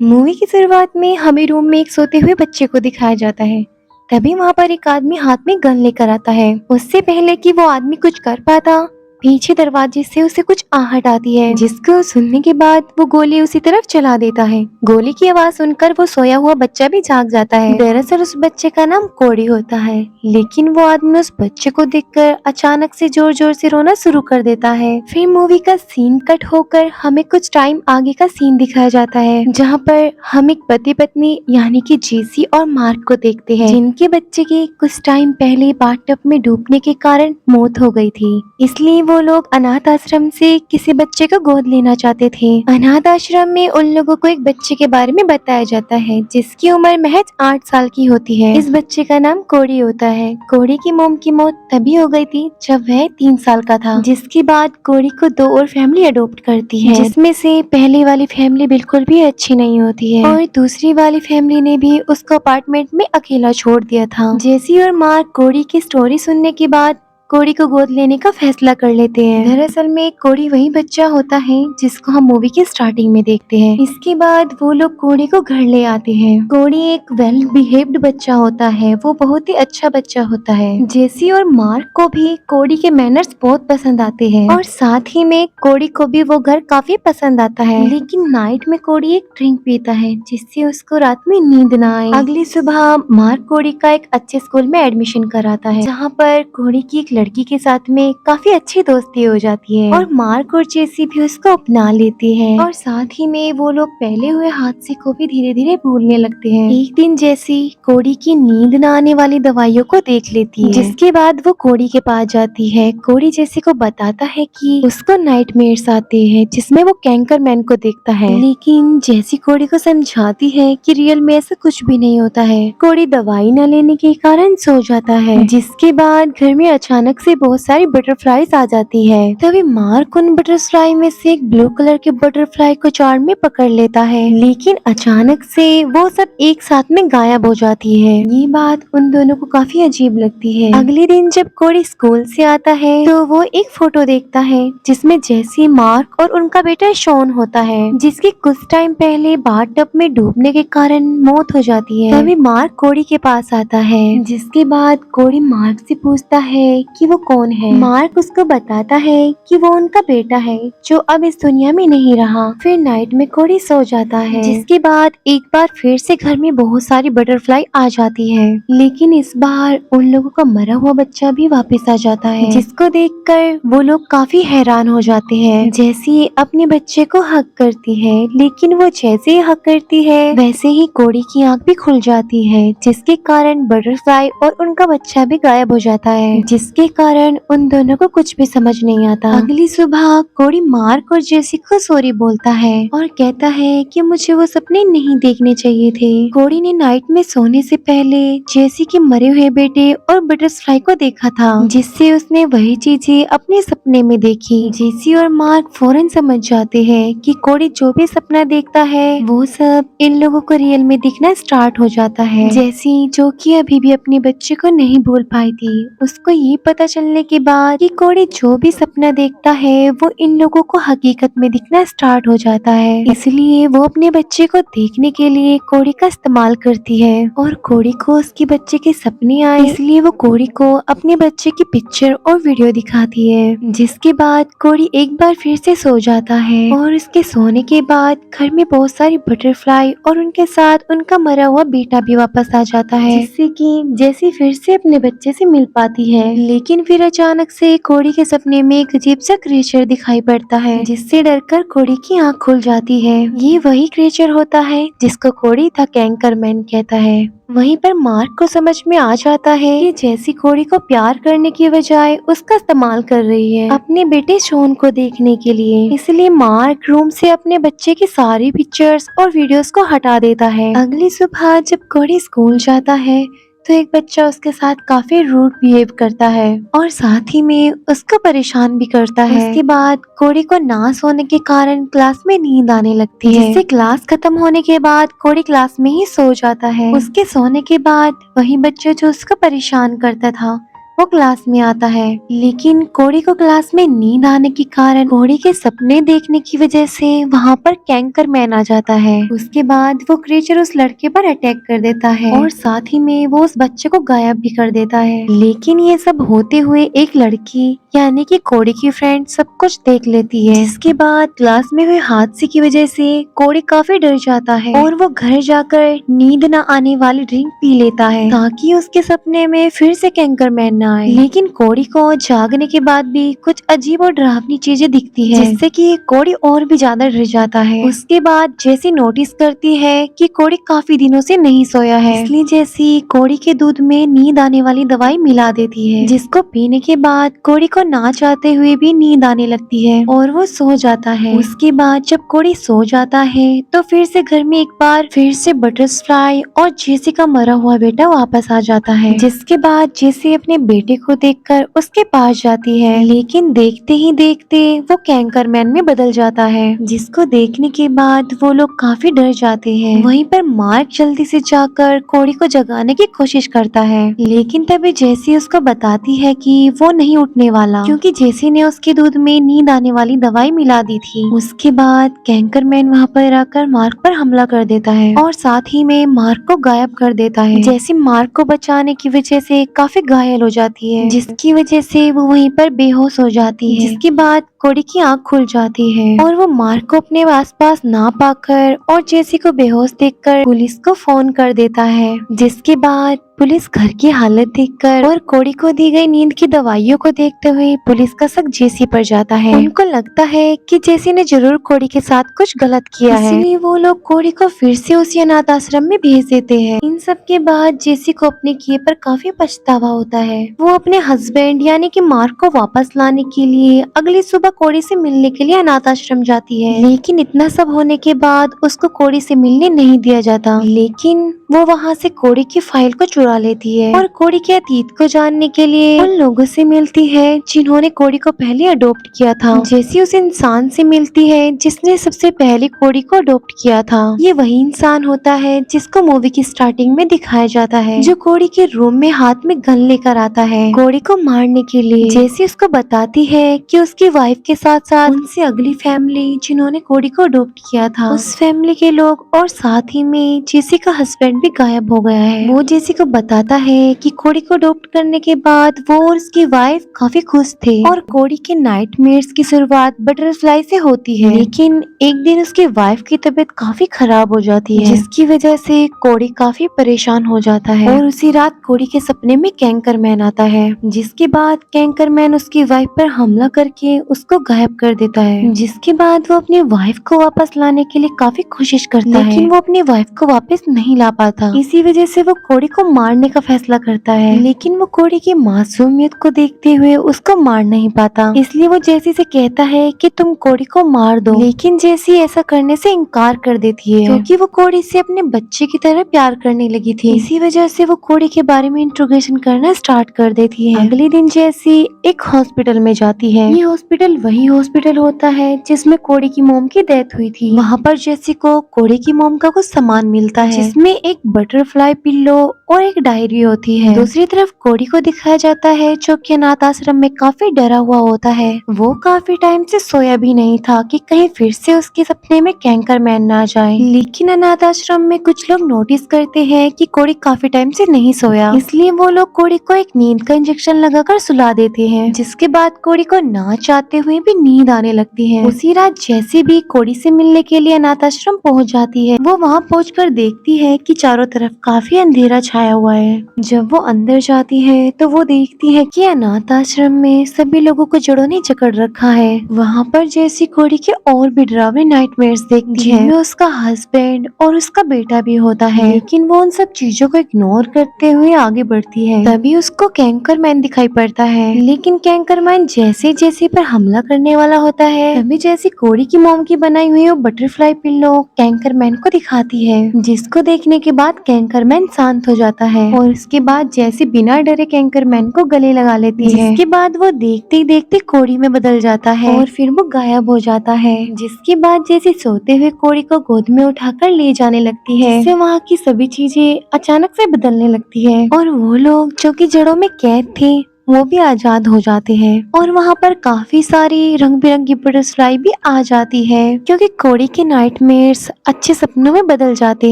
Movie की शुरुआत में हमें रूम में एक सोते हुए बच्चे को दिखाया जाता है। तभी वहाँ पर एक आदमी हाथ में गन लेकर आता है। उससे पहले कि वो आदमी कुछ कर पाता, पीछे दरवाजे से उसे कुछ आहट आती है, जिसको सुनने के बाद वो गोली उसी तरफ चला देता है। गोली की आवाज सुनकर वो सोया हुआ बच्चा भी जाग जाता है। दरअसल उस बच्चे का नाम कोड़ी होता है, लेकिन वो आदमी उस बच्चे को देखकर अचानक से जोर जोर से रोना शुरू कर देता है। फिर मूवी का सीन कट होकर हमें कुछ टाइम आगे का सीन दिखाया जाता है, जहाँ पर हम एक पति पत्नी यानी कि जेसी और मार्क को देखते हैं, जिनके बच्चे की कुछ टाइम पहले बाथटब में डूबने के कारण मौत हो गई थी। इसलिए वो लोग अनाथ आश्रम से किसी बच्चे को गोद लेना चाहते थे। अनाथ आश्रम में उन लोगों को एक बच्चे के बारे में बताया जाता है, जिसकी उम्र महज 8 साल की होती है। इस बच्चे का नाम कोड़ी होता है। कोड़ी की मोम की मौत तभी हो गई थी जब वह 3 साल का था, जिसके बाद कोड़ी को 2 और फैमिली अडॉप्ट करती है, जिसमें से पहली वाली फैमिली बिल्कुल भी अच्छी नहीं होती है और दूसरी वाली फैमिली ने भी उसको अपार्टमेंट में अकेला छोड़ दिया था। जेसी और मार्क कोड़ी की स्टोरी सुनने के बाद कोड़ी को गोद लेने का फैसला कर लेते हैं। दरअसल में कोड़ी वही बच्चा होता है जिसको हम मूवी के स्टार्टिंग में देखते हैं। इसके बाद वो लोग कोड़ी को घर ले आते हैं। कोड़ी एक वेल बिहेव्ड बच्चा होता है, वो बहुत ही अच्छा बच्चा होता है। जेसी और मार्क को भी कोड़ी के मैनर्स बहुत पसंद आते हैं और साथ ही में कोड़ी को भी वो घर काफी पसंद आता है। लेकिन नाइट में कोड़ी एक ड्रिंक पीता है, जिससे उसको रात में नींद ना आए। अगली सुबह मार्क कोड़ी का एक अच्छे स्कूल में एडमिशन कराता है, जहाँ पर कोड़ी की एक लड़की के साथ में काफी अच्छी दोस्ती हो जाती है और मार्क और जेसी भी उसको अपना लेते हैं और साथ ही में वो लोग पहले हुए हादसे को भी धीरे धीरे भूलने लगते हैं। एक दिन जेसी कोड़ी की नींद न आने वाली दवाइयों को देख लेती है, जिसके बाद वो कोड़ी के पास जाती है। कोड़ी जेसी को बताता है कि उसको नाइटमेयर्स आते हैं, जिसमें वो कैंकर मैन को देखता है। लेकिन जेसी कोड़ी को समझाती है कि रियल में ऐसा कुछ भी नहीं होता है। कोड़ी दवाई न लेने के कारण सो जाता है, जिसके बाद घर में अचानक से बहुत सारी बटरफ्लाईज आ जाती है। तभी मार्क उन बटरफ्लाई में से एक ब्लू कलर के बटरफ्लाई को चार में पकड़ लेता है, लेकिन अचानक से वो सब एक साथ में गायब हो जाती है। ये बात उन दोनों को काफी अजीब लगती है। अगले दिन जब कोड़ी स्कूल से आता है तो वो एक फोटो देखता है, जिसमें जेसी, मार्क और उनका बेटा शॉन होता है, जिसकी कुछ टाइम पहले बाथटब में डूबने के कारण मौत हो जाती है। तभी मार्क कोड़ी के पास आता है, जिसके बाद कोड़ी मार्क से पूछता है कि वो कौन है। मार्क उसको बताता है कि वो उनका बेटा है, जो अब इस दुनिया में नहीं रहा। फिर नाइट में कोड़ी सो जाता है, जिसके बाद एक बार फिर से घर में बहुत सारी बटरफ्लाई आ जाती है, लेकिन इस बार उन लोगों का मरा हुआ बच्चा भी वापस आ जाता है, जिसको देखकर वो लोग काफी हैरान हो जाते हैं। जैसी अपने बच्चे को हक करती है, लेकिन वो जैसे ही हक करती है वैसे ही कोड़ी की आंख भी खुल जाती है, जिसके कारण बटरफ्लाई और उनका बच्चा भी गायब हो जाता है, जिसके कारण उन दोनों को कुछ भी समझ नहीं आता। अगली सुबह कोड़ी मार्क और जेसी को सॉरी बोलता है और कहता है कि मुझे वो सपने नहीं देखने चाहिए थे। कोड़ी ने नाइट में सोने से पहले जेसी के मरे हुए बेटे और बटरफ्लाई को देखा था, जिससे उसने वही चीजें अपने सपने में देखी। जेसी और मार्क फौरन समझ जाते हैं कि कोड़ी जो भी सपना देखता है वो सब इन लोगों को रियल में दिखना स्टार्ट हो जाता है। जेसी, जो कि अभी भी अपने बच्चे को नहीं भूल पाई थी, उसको ये पता चलने के बाद कि कोड़ी जो भी सपना देखता है वो इन लोगों को हकीकत में दिखना स्टार्ट हो जाता है, इसलिए वो अपने बच्चे को देखने के लिए कोड़ी का इस्तेमाल करती है और कोड़ी को उसके बच्चे के सपने आए, इसलिए वो कोड़ी को अपने बच्चे की पिक्चर और वीडियो दिखाती है। जिसके बाद कोड़ी एक बार फिर से सो जाता है और उसके सोने के बाद घर में बहुत सारी बटरफ्लाई और उनके साथ उनका मरा हुआ बेटा भी वापस आ जाता है, जिससे कि जैसी फिर से अपने बच्चे से मिल पाती है। लेकिन फिर अचानक से कोड़ी के सपने में एक अजीब सा क्रिएचर दिखाई पड़ता है, जिससे डरकर कोड़ी की आंख खुल जाती है। ये वही क्रिएचर होता है जिसको कोड़ी द कैंकरमैन कहता है। वहीं पर मार्क को समझ में आ जाता है कि जैसी कोड़ी को प्यार करने की बजाय उसका इस्तेमाल कर रही है अपने बेटे शॉन को देखने के लिए, इसलिए मार्क रूम से अपने बच्चे की सारी पिक्चर्स और वीडियोस को हटा देता है। अगली सुबह जब कोड़ी स्कूल जाता है तो एक बच्चा उसके साथ काफी रूड बिहेव करता है और साथ ही में उसको परेशान भी करता है। उसके बाद कोड़ी को ना सोने के कारण क्लास में नींद आने लगती है, जिससे क्लास खत्म होने के बाद कोड़ी क्लास में ही सो जाता है। उसके सोने के बाद वही बच्चा जो उसको परेशान करता था वो क्लास में आता है, लेकिन कोड़ी को क्लास में नींद आने के कारण कोड़ी के सपने देखने की वजह से वहाँ पर कैंकर मैन आ जाता है। उसके बाद वो क्रीचर उस लड़के पर अटैक कर देता है और साथ ही में वो उस बच्चे को गायब भी कर देता है। लेकिन ये सब होते हुए एक लड़की यानी कि कोड़ी की फ्रेंड सब कुछ देख लेती है, जिसके बाद क्लास में हुए हादसे की वजह से कोड़ी काफी डर जाता है और वो घर जाकर नींद न आने वाली ड्रिंक पी लेता है ताकि उसके सपने में फिर से कैंकर मैन न आए। लेकिन कोड़ी को जागने के बाद भी कुछ अजीब और डरावनी चीजें दिखती है, जिससे कि कोड़ी और भी ज्यादा डर जाता है। उसके बाद जैसी नोटिस करती है कि कोड़ी काफी दिनों से नहीं सोया है, इसलिए जैसी कोड़ी के दूध में नींद आने वाली दवाई मिला देती है, जिसको पीने के बाद कोड़ी को ना चाहते हुए भी नींद आने लगती है और वो सो जाता है। उसके बाद जब कोड़ी सो जाता है तो फिर से घर में एक बार फिर से बटरफ्लाई और जेसी का मरा हुआ बेटा वापस आ जाता है, जिसके बाद जेसी अपने बेटे को देखकर उसके पास जाती है, लेकिन देखते ही देखते वो कैंकर मैन में बदल जाता है, जिसको देखने के बाद वो लोग काफी डर जाते हैं। वहीं पर मार्क जल्दी से जाकर कोड़ी को जगाने की कोशिश करता है, लेकिन तभी जेसी उसको बताती है कि वो नहीं उठने वाला, क्योंकि जेसी ने उसके दूध में नींद आने वाली दवाई मिला दी थी। उसके बाद कैंकर मैन वहाँ पर आकर मार्क पर हमला कर देता है और साथ ही में मार्क को गायब कर देता है। जैसी मार्क को बचाने की वजह से काफी घायल हो जाती है, जिसकी वजह से वो वहीं पर बेहोश हो जाती है। जिसके बाद कोड़ी की आंख खुल जाती है और वो मार्क को अपने आसपास ना पाकर और जेसी को बेहोश देखकर पुलिस को फोन कर देता है, जिसके बाद पुलिस घर की हालत देखकर और कोड़ी को दी गई नींद की दवाइयों को देखते हुए पुलिस का शक जेसी पर जाता है। उनको लगता है कि जेसी ने जरूर कोड़ी के साथ कुछ गलत किया है, इसलिए वो लोग कोड़ी को फिर से उसी अनाथ आश्रम में भेज देते हैं। इन सब के बाद जेसी को अपने किए पर काफी पछतावा होता है। वो अपने हस्बैंड यानी कि मार्क को वापस लाने के लिए अगली सुबह कोड़ी से मिलने के लिए अनाथ आश्रम जाती है, लेकिन इतना सब होने के बाद उसको कोड़ी से मिलने नहीं दिया जाता। लेकिन वो वहाँ से कोड़ी की फाइल को चुरा लेती है और कोड़ी के अतीत को जानने के लिए उन लोगों से मिलती है जिन्होंने कोड़ी को पहले अडॉप्ट किया था। जैसी उस इंसान से मिलती है जिसने सबसे पहले कोड़ी को अडॉप्ट किया था। ये वही इंसान होता है जिसको मूवी की स्टार्टिंग में दिखाया जाता है, जो कोड़ी के रूम में हाथ में गन लेकर आता है कोड़ी को मारने के लिए। जैसी उसको बताती है कि उसकी वाइफ के साथ साथ उनसे अगली फैमिली जिन्होंने कोड़ी को अडॉप्ट किया था, उस फैमिली के लोग और साथ ही में जेसी का हस्बैंड भी गायब हो गया है। वो जेसी को बताता है कि कोड़ी को अडॉप्ट करने के बाद वो और उसकी वाइफ काफी खुश थे और कोड़ी के नाइटमेयर्स की शुरुआत बटरफ्लाई से होती है। लेकिन एक दिन उसकी वाइफ की तबीयत काफी खराब हो जाती है, जिसकी वजह से कोड़ी काफी परेशान हो जाता है और उसी रात कोड़ी के सपने में कैंकर मैन आता है, जिसके बाद कैंकर मैन उसकी वाइफ पर हमला करके उसको गायब कर देता है। जिसके बाद वो अपनी वाइफ को वापस लाने के लिए काफी कोशिश करता है, लेकिन वो अपनी वाइफ को वापस नहीं ला पाता। इसी वजह से वो कोड़ी को मारने का फैसला करता है, लेकिन वो कोड़ी की मासूमियत को देखते हुए उसको मार नहीं पाता। इसलिए वो जेसी से कहता है कि तुम कोड़ी को मार दो, लेकिन जेसी ऐसा करने से इनकार कर देती है, क्योंकि वो कोड़ी से अपने बच्चे की तरह प्यार करने लगी थी। इसी वजह से वो कोड़ी के बारे में इंट्रोगेशन करना स्टार्ट कर देती है। अगले दिन जेसी एक हॉस्पिटल में जाती है। ये हॉस्पिटल वही हॉस्पिटल होता है जिसमें कोड़ी की मोम की डेथ हुई थी। वहाँ पर जेसी को कोड़ी की मोम का कुछ सामान मिलता है, जिसमें एक बटरफ्लाई पिल्लो और एक डायरी होती है। दूसरी तरफ कोड़ी को दिखाया जाता है जो कि अनाथ आश्रम में काफी डरा हुआ होता है। वो काफी टाइम से सोया भी नहीं था कि कहीं फिर से उसके सपने में कैंकर मैन ना जाए। लेकिन अनाथ आश्रम में कुछ लोग नोटिस करते हैं कि कोड़ी काफी टाइम से नहीं सोया, इसलिए वो लोग कोड़ी को एक नींद का इंजेक्शन लगाकर सुला देते हैं, जिसके बाद कोड़ी को ना चाहते हुए भी नींद आने लगती है। उसी रात जैसे भी कोड़ी से मिलने के लिए अनाथ आश्रम पहुँच जाती है। वो वहाँ पहुँचकर देखती है कि चारों तरफ काफी अंधेरा छाया हुआ है। जब वो अंदर जाती है तो वो देखती है कि अनाथ आश्रम में सभी लोगों को जड़ों ने जकड़ रखा है। वहाँ पर जैसी कोड़ी के और भी डरावने नाइटमेयर्स देखती है, जिनमें उसका हस्बैंड और उसका बेटा भी होता है। लेकिन वो उन सब चीजों को इग्नोर करते हुए आगे बढ़ती है। तभी उसको कैंकर मैन दिखाई पड़ता है, लेकिन कैंकर मैन जैसे जैसे पर हमला करने वाला होता है, तभी जैसी कोड़ी की मोम की बनाई हुई वो बटरफ्लाई पिल्लो कैंकर मैन को दिखाती है, जिसको देखने के बाद कैंकर मैन शांत हो जाता है और उसके बाद जैसे बिना डरे कैंकर मैन को गले लगा लेती है। जिसके बाद वो देखते ही देखते कोड़ी में बदल जाता है और फिर वो गायब हो जाता है। जिसके बाद जैसे सोते हुए कोड़ी को गोद में उठाकर ले जाने लगती है, जिससे वहाँ की सभी चीजें अचानक से बदलने लगती है और वो लोग जो कि जड़ों में कैद थे वो भी आजाद हो जाते हैं और वहाँ पर काफी सारी रंग बिरंगी बटरफ्लाई भी आ जाती है, क्योंकि कोड़ी के नाइटमेयर्स अच्छे सपनों में बदल जाते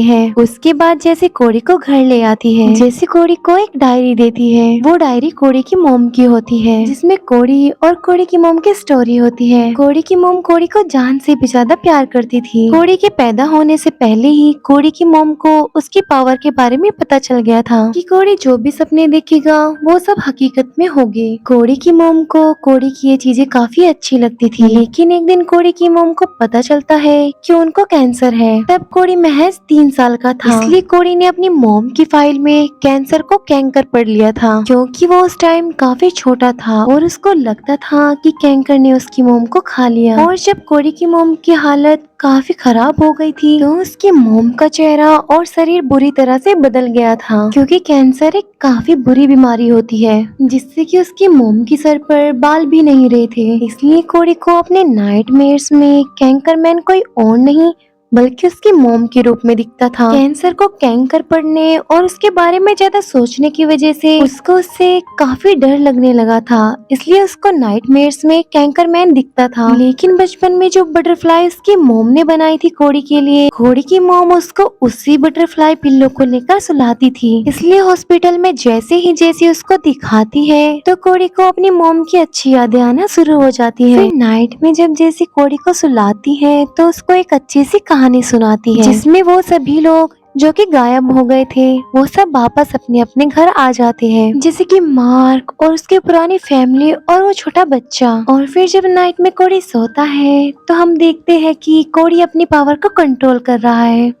हैं। उसके बाद जैसे कोड़ी को घर ले आती है, जैसे कोड़ी को एक डायरी देती है। वो डायरी कोड़ी की मोम की होती है, जिसमें कोड़ी और कोड़ी की मोम की स्टोरी होती है। कोड़ी की मोम कोड़ी को जान से भी ज्यादा प्यार करती थी। कोड़ी के पैदा होने से पहले ही कोड़ी की मोम को उसकी पावर के बारे में पता चल गया था कि कोड़ी जो भी सपने देखेगा वो सब हकीकत में होंगे। कोड़ी की मोम को कोड़ी की ये चीजें काफी अच्छी लगती थी, लेकिन एक दिन कोड़ी की मोम को पता चलता है कि उनको कैंसर है। तब कोड़ी महज 3 साल का था, इसलिए कोड़ी ने अपनी मोम की फाइल में कैंसर को कैंकर पढ़ लिया था, क्योंकि वो उस टाइम काफी छोटा था और उसको लगता था कि कैंकर ने उसकी मोम को खा लिया। और जब कोड़ी की मोम की हालत काफी खराब हो गई थी, तो उसकी मोम का चेहरा और शरीर बुरी तरह से बदल गया था, क्योंकि कैंसर एक काफी बुरी बीमारी होती है जिससे कि उसकी मोम की सर पर बाल भी नहीं रहे थे। इसलिए कोड़ी को अपने नाइटमेयर्स में कैंकरमैन कोई और नहीं बल्कि उसकी मोम के रूप में दिखता था। कैंसर को कैंकर पड़ने और उसके बारे में ज्यादा सोचने की वजह से उसको उससे काफी डर लगने लगा था, इसलिए उसको नाइटमेयर्स में कैंकरमैन दिखता था। लेकिन बचपन में जो बटरफ्लाई उसकी मोम ने बनाई थी कोड़ी के लिए, कोड़ी की मोम उसको उसी बटरफ्लाई पिल्लो को लेकर सुलाती थी। इसलिए हॉस्पिटल में जैसे उसको दिखाती है तो कोड़ी को अपनी मोम की अच्छी यादें आना शुरू हो जाती है। फिर नाइट में जब जैसी कोड़ी को सुलाती है तो उसको एक अच्छी सी कहानी सुनाती है, जिसमें वो सभी लोग जो कि गायब हो गए थे वो सब वापस अपने अपने घर आ जाते हैं, जैसे कि मार्क और उसके पुरानी फैमिली और वो छोटा बच्चा। और फिर जब नाइट में कोड़ी सोता है तो हम देखते हैं कि कोड़ी अपनी पावर को कंट्रोल कर रहा है